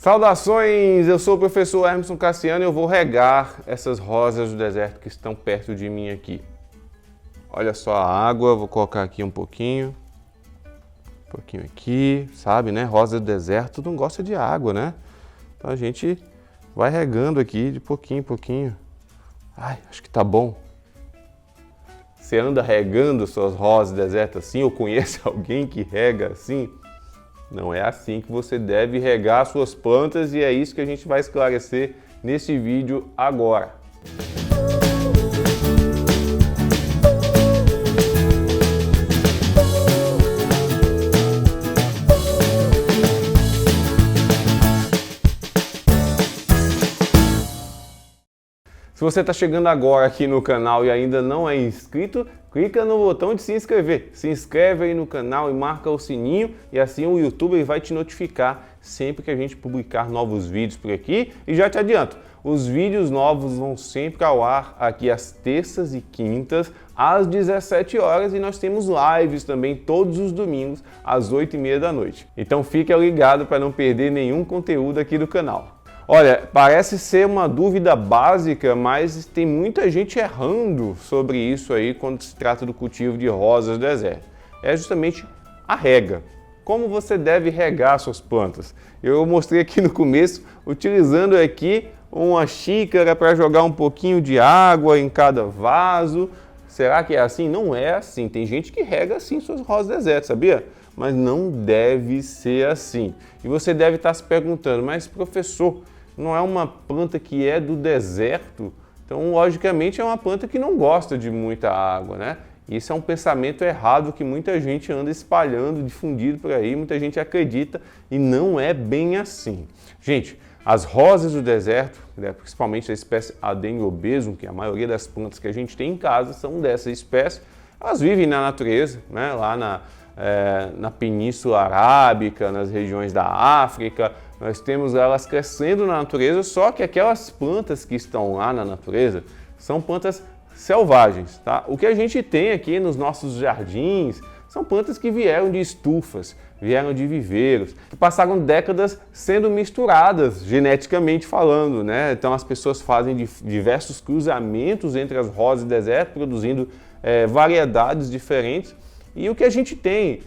Saudações, eu sou o professor Hermeson Cassiano e eu vou regar essas rosas do deserto que estão perto de mim aqui. Olha só a água, vou colocar aqui um pouquinho aqui, sabe, né? Rosa do deserto não gosta de água, né? Então a gente vai regando aqui de pouquinho em pouquinho. Ai, acho que tá bom. Você anda regando suas rosas do deserto assim ou conhece alguém que rega assim? Não é assim que você deve regar suas plantas e é isso que a gente vai esclarecer nesse vídeo agora. Se você está chegando agora aqui no canal e ainda não é inscrito, clica no botão de se inscrever. Se inscreve aí no canal e marca o sininho e assim o YouTube vai te notificar sempre que a gente publicar novos vídeos por aqui. E já te adianto, os vídeos novos vão sempre ao ar aqui às terças e quintas, às 17 horas e nós temos lives também todos os domingos às 8h30 da noite. Então fica ligado para não perder nenhum conteúdo aqui do canal. Olha, parece ser uma dúvida básica, mas tem muita gente errando sobre isso aí quando se trata do cultivo de rosas do deserto. É justamente a rega. Como você deve regar suas plantas? Eu mostrei aqui no começo, utilizando aqui uma xícara para jogar um pouquinho de água em cada vaso. Será que é assim? Não é assim. Tem gente que rega assim suas rosas do deserto, sabia? Mas não deve ser assim. E você deve estar se perguntando, mas professor, não é uma planta que é do deserto? Então, logicamente, é uma planta que não gosta de muita água, né? Isso é um pensamento errado que muita gente anda espalhando, difundido por aí, muita gente acredita e não é bem assim. Gente, as rosas do deserto, né, principalmente da espécie Adenyobesum, que a maioria das plantas que a gente tem em casa são dessa espécie, elas vivem na natureza, né, lá na Península Arábica, nas regiões da África. Nós temos elas crescendo na natureza, só que aquelas plantas que estão lá na natureza são plantas selvagens, tá? O que a gente tem aqui nos nossos jardins são plantas que vieram de estufas, vieram de viveiros, que passaram décadas sendo misturadas, geneticamente falando, né? Então as pessoas fazem diversos cruzamentos entre as rosas do deserto, produzindo variedades diferentes. E o que a gente tem,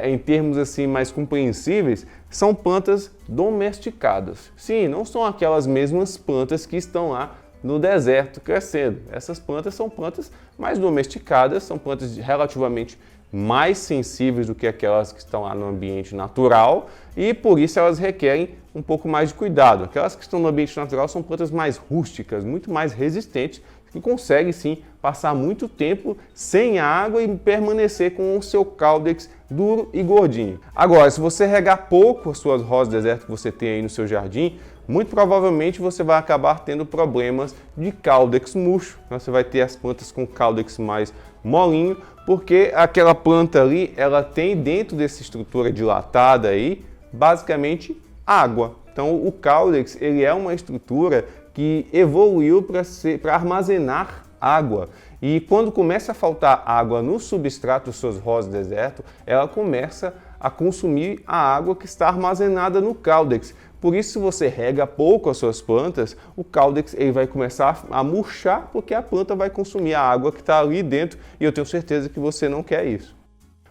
em termos assim mais compreensíveis, são plantas domesticadas. Sim, não são aquelas mesmas plantas que estão lá no deserto crescendo. Essas plantas são plantas mais domesticadas, são plantas relativamente mais sensíveis do que aquelas que estão lá no ambiente natural e por isso elas requerem um pouco mais de cuidado. Aquelas que estão no ambiente natural são plantas mais rústicas, muito mais resistentes, que conseguem sim passar muito tempo sem água e permanecer com o seu caudex duro e gordinho. Agora, se você regar pouco as suas rosas do deserto que você tem aí no seu jardim, muito provavelmente você vai acabar tendo problemas de caudex murcho. Você vai ter as plantas com caudex mais molinho, porque aquela planta ali, ela tem dentro dessa estrutura dilatada aí, basicamente água. Então o caudex, ele é uma estrutura que evoluiu para armazenar água. E quando começa a faltar água no substrato das suas rosas do deserto, ela começa a consumir a água que está armazenada no caudex. Por isso, se você rega pouco as suas plantas, o caudex ele vai começar a murchar, porque a planta vai consumir a água que está ali dentro, e eu tenho certeza que você não quer isso.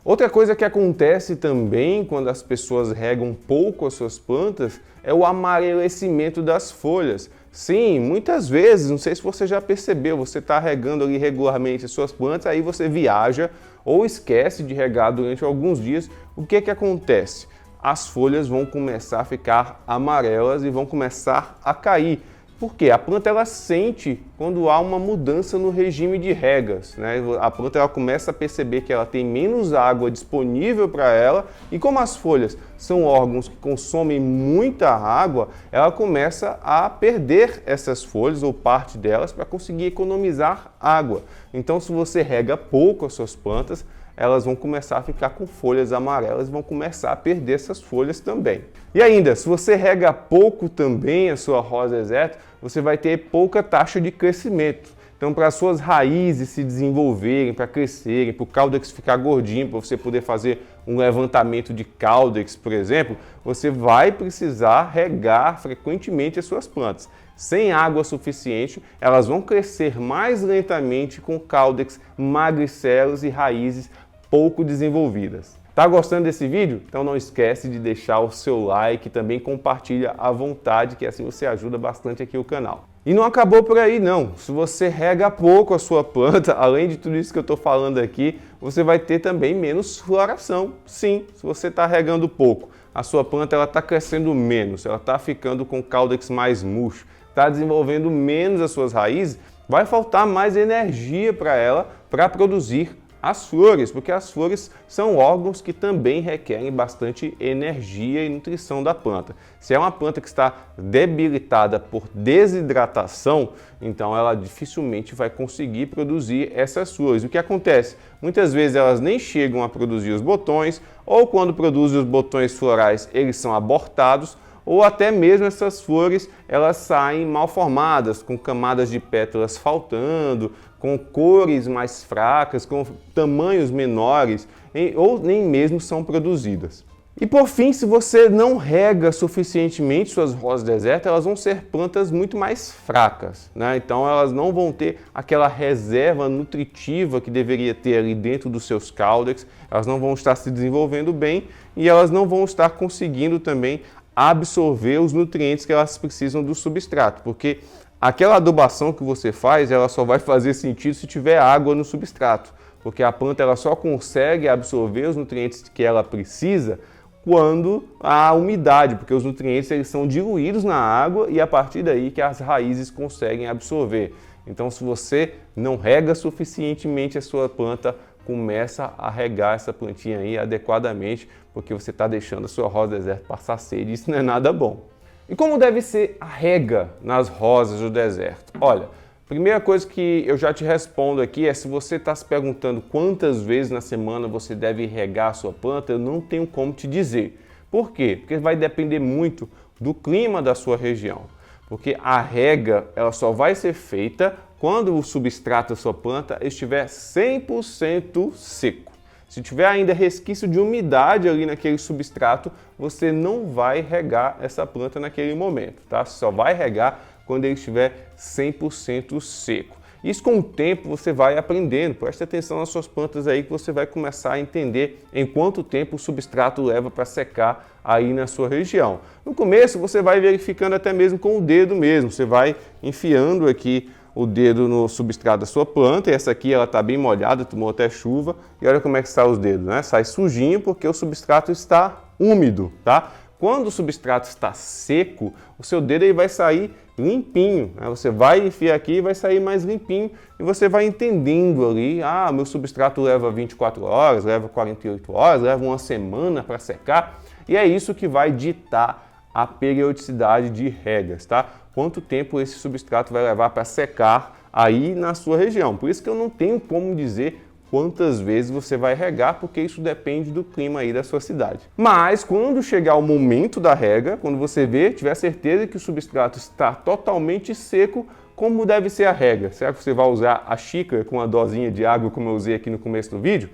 Outra coisa que acontece também quando as pessoas regam pouco as suas plantas é o amarelecimento das folhas. Sim, muitas vezes, não sei se você já percebeu, você está regando ali regularmente as suas plantas, aí você viaja ou esquece de regar durante alguns dias. O que que acontece? As folhas vão começar a ficar amarelas e vão começar a cair. Por quê? A planta ela sente quando há uma mudança no regime de regas, né? A planta ela começa a perceber que ela tem menos água disponível para ela e como as folhas são órgãos que consomem muita água, ela começa a perder essas folhas ou parte delas para conseguir economizar água. Então, se você rega pouco as suas plantas, elas vão começar a ficar com folhas amarelas e vão começar a perder essas folhas também. E ainda, se você rega pouco também a sua rosa deserto, você vai ter pouca taxa de crescimento. Então, para as suas raízes se desenvolverem, para crescerem, para o caudex ficar gordinho, para você poder fazer um levantamento de caudex, por exemplo, você vai precisar regar frequentemente as suas plantas. Sem água suficiente, elas vão crescer mais lentamente com caudex magricelos e raízes pouco desenvolvidas. Tá gostando desse vídeo? Então não esquece de deixar o seu like e também compartilha à vontade, que assim você ajuda bastante aqui o canal. E não acabou por aí não, se você rega pouco a sua planta, além de tudo isso que eu estou falando aqui, você vai ter também menos floração. Sim, se você está regando pouco, a sua planta está crescendo menos, ela está ficando com caudex mais murcho, está desenvolvendo menos as suas raízes, vai faltar mais energia para ela para produzir as flores, porque as flores são órgãos que também requerem bastante energia e nutrição da planta. Se é uma planta que está debilitada por desidratação, então ela dificilmente vai conseguir produzir essas flores. O que acontece? Muitas vezes elas nem chegam a produzir os botões, ou quando produzem os botões florais, eles são abortados, ou até mesmo essas flores elas saem mal formadas, com camadas de pétalas faltando, com cores mais fracas, com tamanhos menores, ou nem mesmo são produzidas. E por fim, se você não rega suficientemente suas rosas desertas, elas vão ser plantas muito mais fracas, né? Então elas não vão ter aquela reserva nutritiva que deveria ter ali dentro dos seus caudex, elas não vão estar se desenvolvendo bem e elas não vão estar conseguindo também absorver os nutrientes que elas precisam do substrato, porque aquela adubação que você faz, ela só vai fazer sentido se tiver água no substrato, porque a planta ela só consegue absorver os nutrientes que ela precisa quando há umidade, porque os nutrientes eles são diluídos na água e a partir daí que as raízes conseguem absorver. Então, se você não rega suficientemente a sua planta, começa a regar essa plantinha aí adequadamente, porque você está deixando a sua rosa deserta passar sede, isso não é nada bom. E como deve ser a rega nas rosas do deserto? Olha, primeira coisa que eu já te respondo aqui é se você está se perguntando quantas vezes na semana você deve regar a sua planta, eu não tenho como te dizer. Por quê? Porque vai depender muito do clima da sua região. Porque a rega ela só vai ser feita quando o substrato da sua planta estiver 100% seco. Se tiver ainda resquício de umidade ali naquele substrato, você não vai regar essa planta naquele momento, tá? Você só vai regar quando ele estiver 100% seco. Isso com o tempo você vai aprendendo, preste atenção nas suas plantas aí que você vai começar a entender em quanto tempo o substrato leva para secar aí na sua região. No começo você vai verificando até mesmo com o dedo mesmo, você vai enfiando aqui o dedo no substrato da sua planta, e essa aqui ela está bem molhada, tomou até chuva, e olha como é que sai os dedos, né? Sai sujinho porque o substrato está úmido, tá? Quando o substrato está seco, o seu dedo aí vai sair limpinho, né? Você vai enfiar aqui e vai sair mais limpinho, e você vai entendendo ali, meu substrato leva 24 horas, leva 48 horas, leva uma semana para secar, e é isso que vai ditar a periodicidade de regas, tá? Quanto tempo esse substrato vai levar para secar aí na sua região. Por isso que eu não tenho como dizer quantas vezes você vai regar, porque isso depende do clima aí da sua cidade. Mas quando chegar o momento da rega, quando você ver, tiver certeza que o substrato está totalmente seco, como deve ser a rega? Será que você vai usar a xícara com uma dosinha de água, como eu usei aqui no começo do vídeo?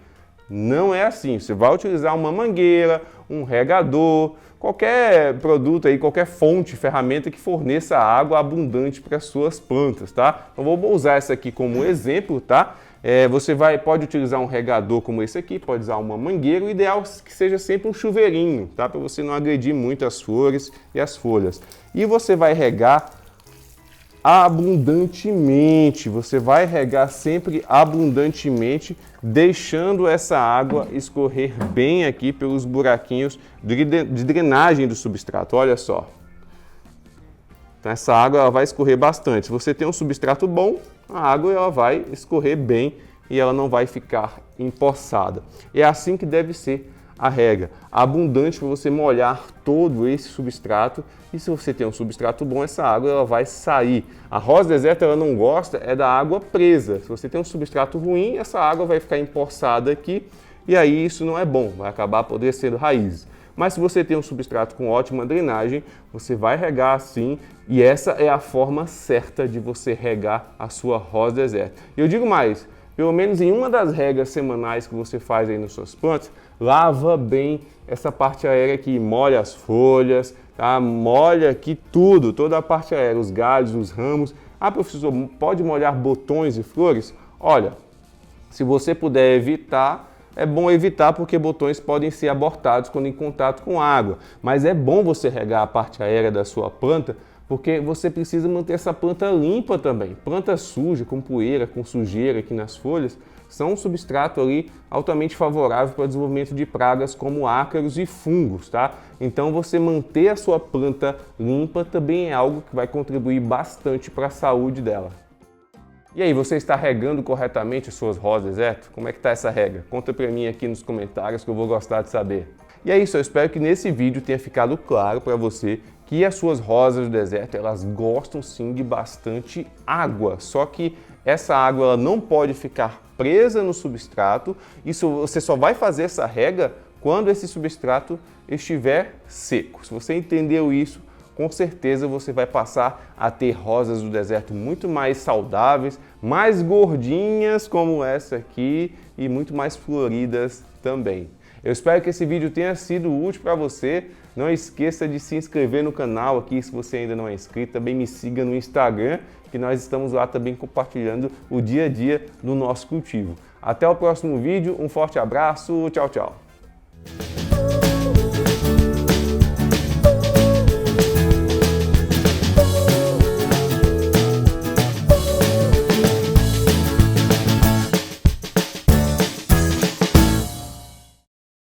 Não é assim, você vai utilizar uma mangueira, um regador, qualquer produto aí, qualquer fonte, ferramenta que forneça água abundante para as suas plantas, tá? Então vou usar essa aqui como exemplo, tá? Você pode utilizar um regador como esse aqui, pode usar uma mangueira, o ideal é que seja sempre um chuveirinho, tá? Para você não agredir muito as flores e as folhas. E você vai regar abundantemente, você vai regar sempre abundantemente, deixando essa água escorrer bem aqui pelos buraquinhos de drenagem do substrato, olha só. Então essa água ela vai escorrer bastante. Se você tem um substrato bom, a água ela vai escorrer bem e ela não vai ficar empoçada. É assim que deve ser a rega, abundante para você molhar todo esse substrato, e se você tem um substrato bom, essa água ela vai sair. A rosa deserta ela não gosta da água presa. Se você tem um substrato ruim, essa água vai ficar empoçada aqui e aí isso não é bom, vai acabar apodrecendo raízes. Mas se você tem um substrato com ótima drenagem, você vai regar assim, e essa é a forma certa de você regar a sua rosa deserta. E eu digo mais, pelo menos em uma das regas semanais que você faz aí nas suas plantas, lava bem essa parte aérea aqui, molha as folhas, tá? Molha aqui tudo, toda a parte aérea, os galhos, os ramos. Ah, professor, pode molhar botões e flores? Olha, se você puder evitar, é bom evitar porque botões podem ser abortados quando em contato com água. Mas é bom você regar a parte aérea da sua planta, porque você precisa manter essa planta limpa também. Planta suja, com poeira, com sujeira aqui nas folhas, são um substrato ali altamente favorável para o desenvolvimento de pragas como ácaros e fungos, tá? Então você manter a sua planta limpa também é algo que vai contribuir bastante para a saúde dela. E aí, você está regando corretamente as suas rosas deserto? Como é que está essa rega? Conta para mim aqui nos comentários que eu vou gostar de saber. E é isso, eu espero que nesse vídeo tenha ficado claro para você que as suas rosas do deserto, elas gostam sim de bastante água, só que essa água ela não pode ficar presa no substrato. Isso você só vai fazer essa rega quando esse substrato estiver seco. Se você entendeu isso, com certeza você vai passar a ter rosas do deserto muito mais saudáveis, mais gordinhas como essa aqui e muito mais floridas também. Eu espero que esse vídeo tenha sido útil para você. Não esqueça de se inscrever no canal aqui se você ainda não é inscrito. Também me siga no Instagram, que nós estamos lá também compartilhando o dia a dia do nosso cultivo. Até o próximo vídeo, um forte abraço, tchau, tchau!